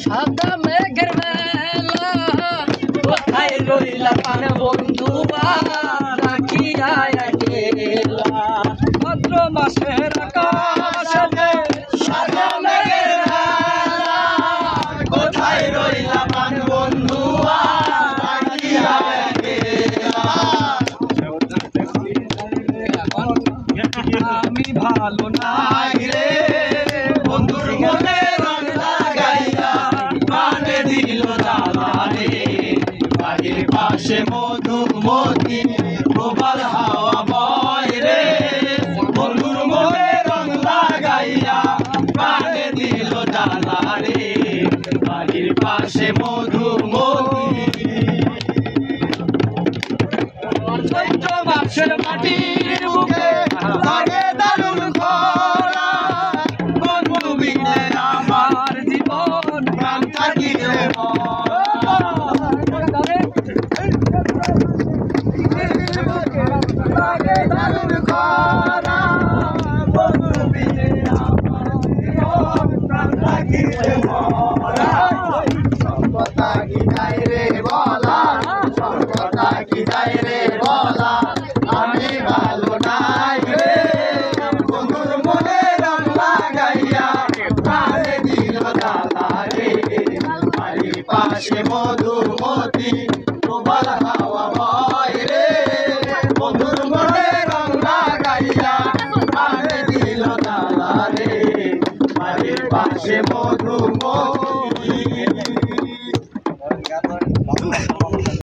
সাদা মেঘের বেলা কোথায় রইলা পান বন্ধু রাখিয়া গেলা ভাদ্র মাসের আকাশে সাদা মেঘের বেলা কোথায় রইলা পান বন্ধু রাখিয়া গেলা আমি ভালো নাই রে বন্ধুর মনে রং লাগাইয়া মানে দিল জ্বালারে বাড়ির পাশে মধুমতি প্রবল হাওয়া বয় রে বন্ধুর মনে রং লাগাইয়া মানে দিল জ্বালারে বাড়ির পাশে মধুমতি চৈত্র মাসের মাটির বুকে লাগে দারুণ খরা বন্ধু বিনে আমার জীবন প্রাণ থাকিলে লাগে দারুণ খরা বন্ধু বিনে আমার জীবন প্রাণ থাকিলে কথা কি যাই রে বলা কথা কি যাই রে বলা আমি ভালো নাই রে বন্ধুর মনে রং লাগাইয়া প্রাণে দিল জ্বালা রে বাড়ির পাশে মধুমতি প্রবল হাওয়া বয় রে বন্ধুর মনে রং লাগাইয়া প্রাণে দিল জ্বালা রে বাড়ির পাশে মধুমতি